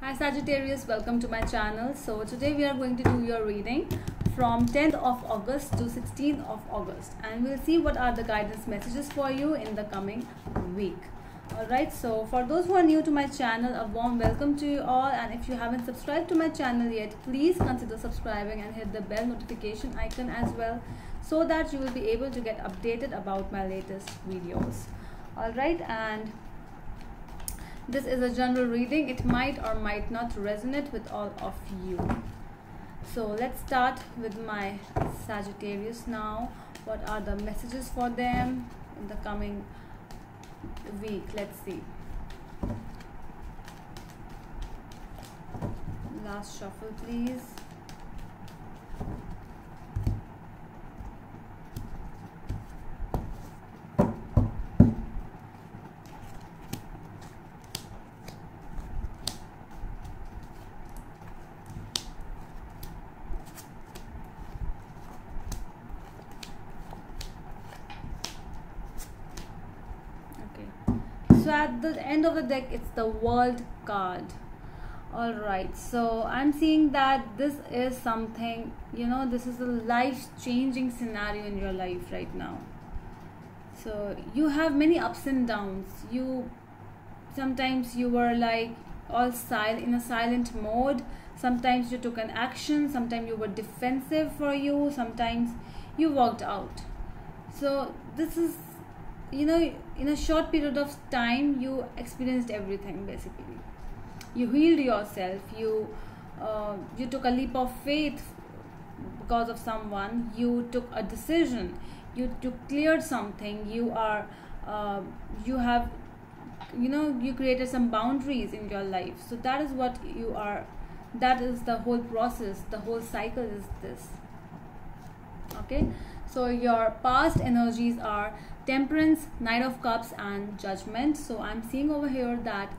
Hi Sagittarius, welcome to my channel. So today we are going to do your reading from 10th of August to 16th of August, and we'll see what are the guidance messages for you in the coming week. Alright, so for those who are new to my channel, a warm welcome to you all, and if you haven't subscribed to my channel yet, please consider subscribing and hit the bell notification icon as well, so that you will be able to get updated about my latest videos. Alright, and this is a general reading. It might or might not resonate with all of you. So let's start with my Sagittarius now. What are the messages for them in the coming week? Let's see. Last shuffle, please. So at the end of the deck, it's the World card. Alright, so I'm seeing that this is something, this is a life-changing scenario in your life right now. So you have many ups and downs. Sometimes you were like all silent, in a silent mode. Sometimes you took an action. Sometimes you were defensive for you. Sometimes you walked out. So this is, in a short period of time, you experienced everything. Basically, you healed yourself. You took a leap of faith because of someone. You took a decision. You cleared something. You created some boundaries in your life. So that is what you are. That is the whole process. The whole cycle is this. Okay, so your past energies are Temperance, Knight of Cups, and Judgment. So I'm seeing over here that,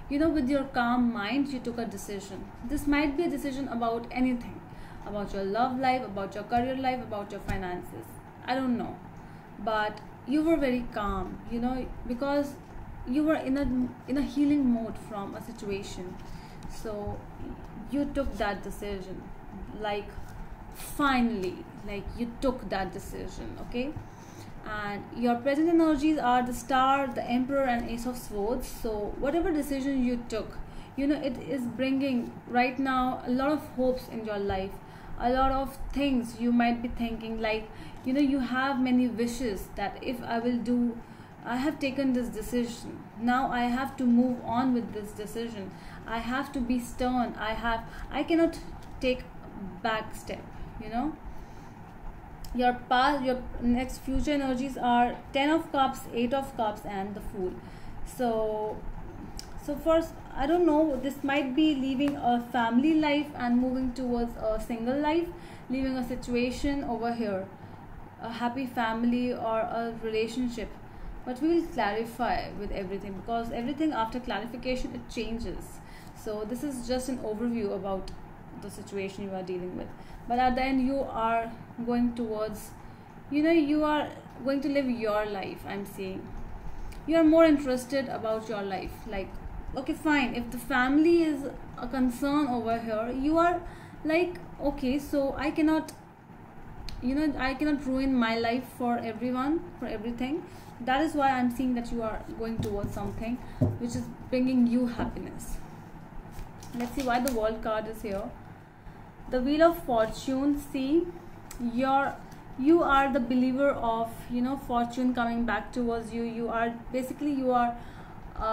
with your calm mind, you took a decision. This might be a decision about anything, about your love life, about your career life, about your finances. I don't know, but you were very calm, because you were in a healing mode from a situation. So you took that decision, like finally, like you took that decision. Okay. And your present energies are the Star, the Emperor, and Ace of Swords. So whatever decision you took, it is bringing right now a lot of hopes in your life, a lot of things you might be thinking, like, you have many wishes that if I have taken this decision, now I have to move on with this decision. I have to be stern. I cannot take back step, Your next future energies are 10 of Cups, 8 of Cups, and the Fool. So first, I don't know, this might be leaving a family life and moving towards a single life, leaving a situation over here, a happy family or a relationship. But we will clarify with everything, because everything after clarification, it changes. So this is just an overview about the situation you are dealing with. But at the end, you are going towards, you are going to live your life. I'm seeing you are more interested about your life. Like, okay, fine, if the family is a concern over here, you are like, okay, so I cannot ruin my life for everyone, for everything. That is why I'm seeing that you are going towards something which is bringing you happiness. Let's see why the World card is here. The Wheel of Fortune. See, you are the believer of, fortune coming back towards you. You are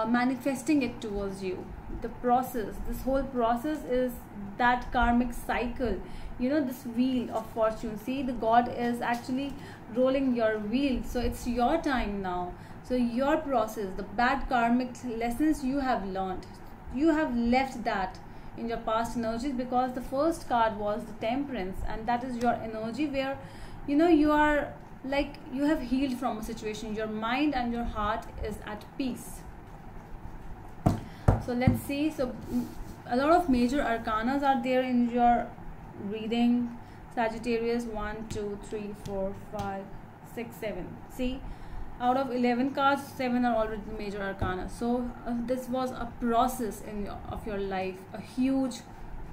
manifesting it towards you. This whole process is that karmic cycle, this Wheel of Fortune. See, the God is actually rolling your wheel. So it's your time now. So your process, the bad karmic lessons you have learned, you have left that in your past energies, because the first card was the Temperance, and that is your energy where you are like, you have healed from a situation. Your mind and your heart is at peace. So let's see. So a lot of major arcanas are there in your reading, Sagittarius. 1 2 3 4 5 6 7. See, out of 11 cards, 7 are already the major arcana. So this was a process of your life, a huge,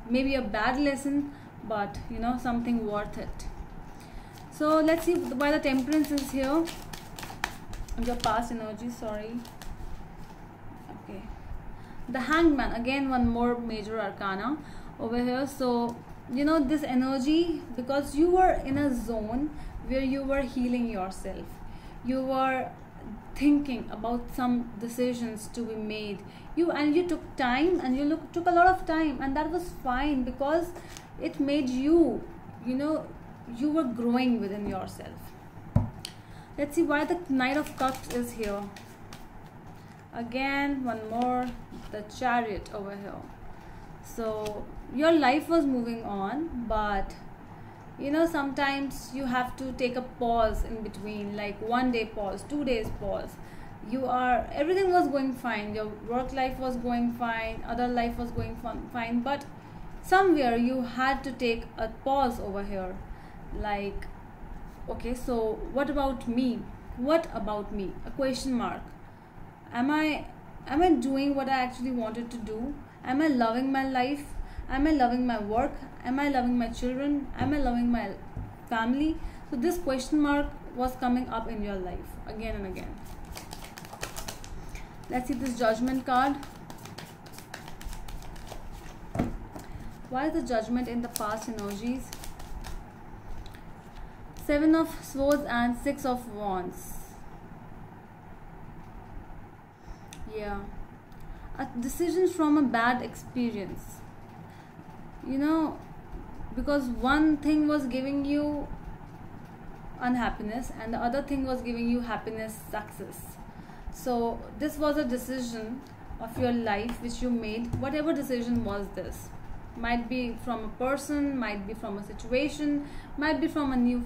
maybe a bad lesson, but you know, something worth it. So let's see why the Temperance is here. Your past energy, sorry. Okay, the Hangman, again one more major arcana over here. So you know, this energy, because you were in a zone where you were healing yourself, you were thinking about some decisions to be made, you took time, and you took a lot of time, and that was fine, because it made you, you know, you were growing within yourself. Let's see why the Knight of Cups is here. Again one more, the Chariot over here. So your life was moving on, but you know, sometimes you have to take a pause in between, like 1 day pause, 2 days pause. Everything was going fine, your work life was going fine, other life was going fine, but somewhere you had to take a pause over here. Like, okay, so what about me? What about me? A question mark. Am I doing what I actually wanted to do? Am I loving my life? Am I loving my work? Am I loving my children? Am I loving my family? So this question mark was coming up in your life again and again. Let's see this Judgment card. Why is the Judgment in the past energies? 7 of Swords and 6 of Wands. Yeah, a decision from a bad experience, you know, because one thing was giving you unhappiness and the other thing was giving you happiness, success. So this was a decision of your life which you made. Whatever decision was this, might be from a person, might be from a situation, might be from a new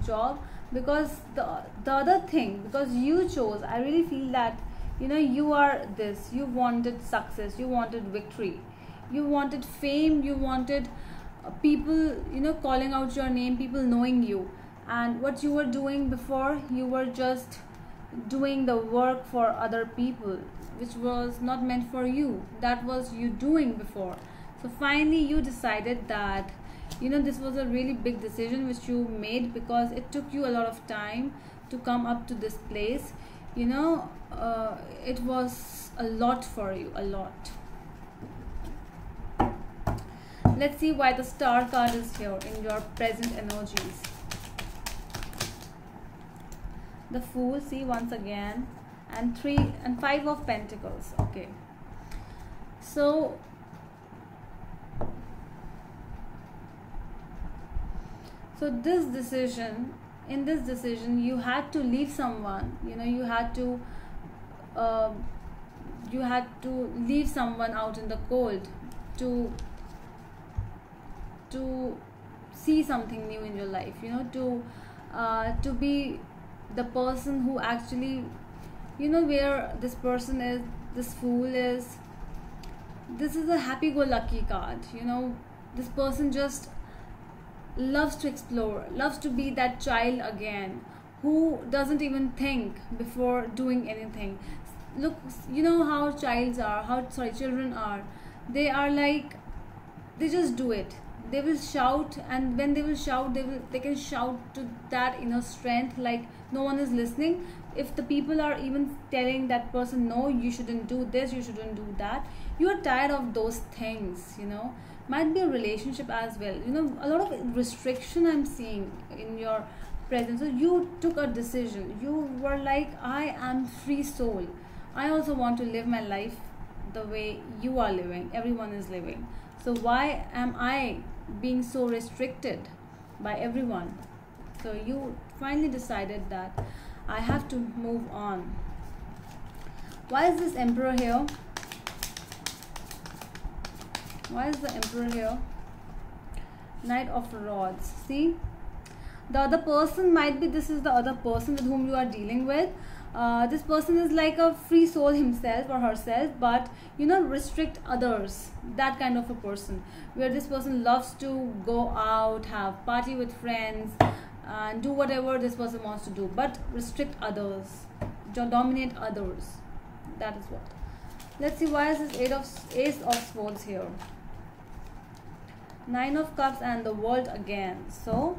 job, because the other thing, because you chose, I really feel that, you know, you are this, you wanted success, you wanted victory, you wanted fame, you wanted people, you know, calling out your name, people knowing you. And what you were doing before, you were just doing the work for other people, which was not meant for you. That was you doing before. So finally you decided that, you know, this was a really big decision which you made, because it took you a lot of time to come up to this place. You know, it was a lot for you, a lot. Let's see why the Star card is here in your present energies. The Fool, see, once again, and 3 and 5 of Pentacles. Okay, so this decision, in this decision you had to leave someone, you know, you had to leave someone out in the cold to see something new in your life, you know, to be the person who actually, you know, where this person is, this Fool is, this is a happy-go-lucky card, you know, this person just loves to explore, loves to be that child again, who doesn't even think before doing anything. Look, you know how children are. They are like, they just do it. They will shout, and when they will shout, they can shout to that inner strength, like no one is listening. If the people are even telling that person, no, you shouldn't do this, you shouldn't do that, you are tired of those things, you know. Might be a relationship as well, you know, a lot of restriction I'm seeing in your presence. So you took a decision, you were like, I am free soul, I also want to live my life the way you are living, everyone is living. So why am I being so restricted by everyone? So you finally decided that I have to move on. Why is this Emperor here? Why is the Emperor here? Knight of Rods. See, the other person might be, this is the other person with whom you are dealing with. This person is like a free soul himself or herself, but you know, restrict others. That kind of a person, where this person loves to go out, have party with friends, and do whatever this person wants to do, but restrict others, dominate others. That is what. Let's see, why is this Ace of Swords here? Nine of Cups and the World again. So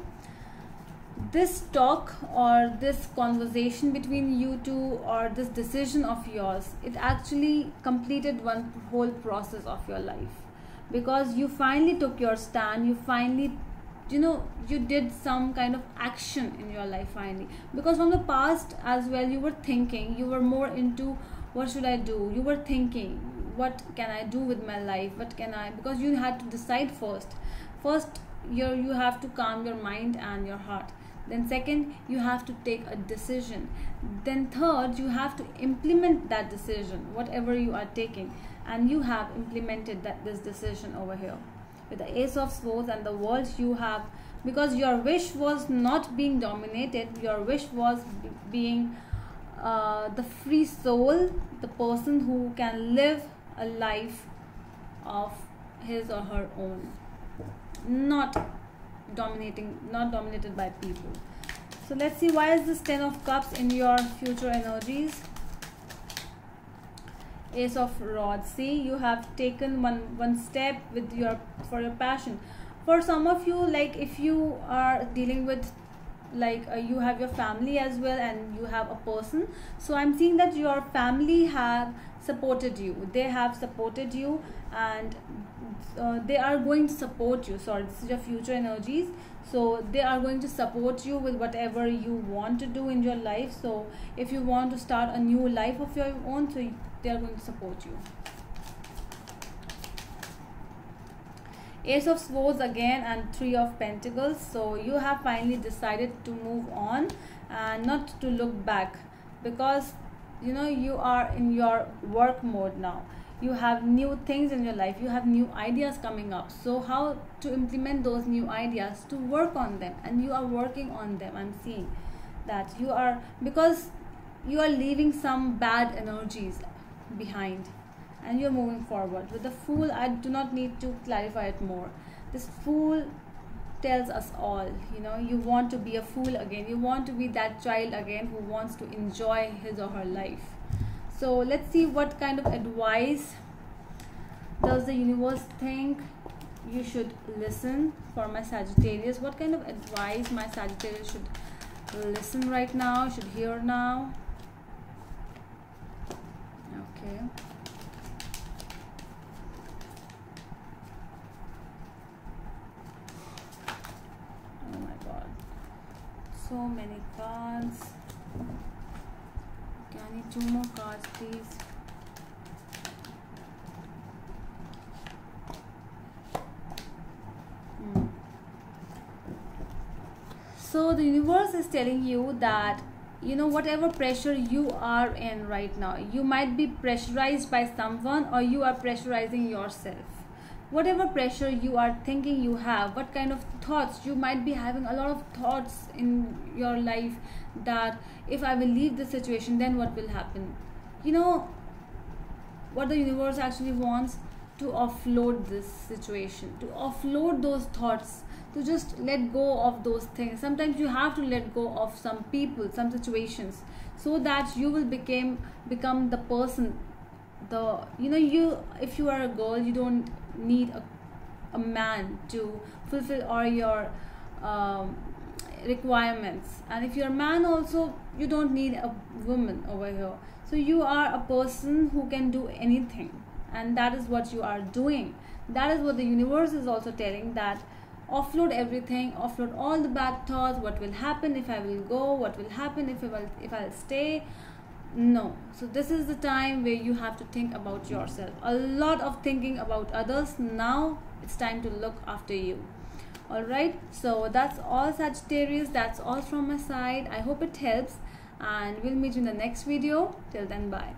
this talk or this conversation between you two, or this decision of yours, it actually completed one whole process of your life, because you finally took your stand. You finally, you did some kind of action in your life finally, because from the past as well you were thinking, you were more into what should I do. You were thinking, what can I do with my life, what can I, because you had to decide first you have to calm your mind and your heart. Then second, you have to take a decision. Then third, you have to implement that decision, whatever you are taking. And you have implemented this decision over here. With the Ace of Swords and the World, you have, because your wish was not being dominated, your wish was being the free soul, the person who can live a life of his or her own, not dominated by people. So let's see, why is this Ten of Cups in your future energies? Ace of Rods. See, you have taken one step with for your passion. For some of you, like if you are dealing with you have your family as well, and you have a person, so I'm seeing that your family have supported you. They have supported you, and they are going to support you. Sorry, this is your future energies. So they are going to support you with whatever you want to do in your life. So if you want to start a new life of your own, so they are going to support you. Ace of Swords again and Three of Pentacles. So you have finally decided to move on and not to look back, because you are in your work mode now. You have new things in your life, you have new ideas coming up. So how to implement those new ideas, to work on them, and you are working on them. I'm seeing that you are, because you are leaving some bad energies behind and you're moving forward. With the Fool, I do not need to clarify it more. This Fool tells us all, you want to be a fool again. You want to be that child again who wants to enjoy his or her life. So let's see, what kind of advice does the universe think you should listen for my Sagittarius? What kind of advice my Sagittarius should listen right now, should hear now? Okay. Oh my God. So many cards. Okay, I need 2 more cards, please. So the universe is telling you that, whatever pressure you are in right now, you might be pressurized by someone, or you are pressurizing yourself. Whatever pressure you are thinking you have, what kind of thoughts you might be having, a lot of thoughts in your life that if I will leave this situation, then what will happen? What the universe actually wants, to offload this situation, to offload those thoughts, to just let go of those things. Sometimes you have to let go of some people, some situations, so that you will become the person. If you are a girl, you don't need a man to fulfill all your requirements, and if you're a man also, you don't need a woman over here. So you are a person who can do anything, and that is what you are doing. That is what the universe is also telling, that offload everything, offload all the bad thoughts. What will happen if I will go? What will happen if I'll stay? No. So this is the time where you have to think about yourself. A lot of thinking about others. Now it's time to look after you. Alright, so that's all, Sagittarius. That's all from my side. I hope it helps, and we'll meet you in the next video. Till then, bye.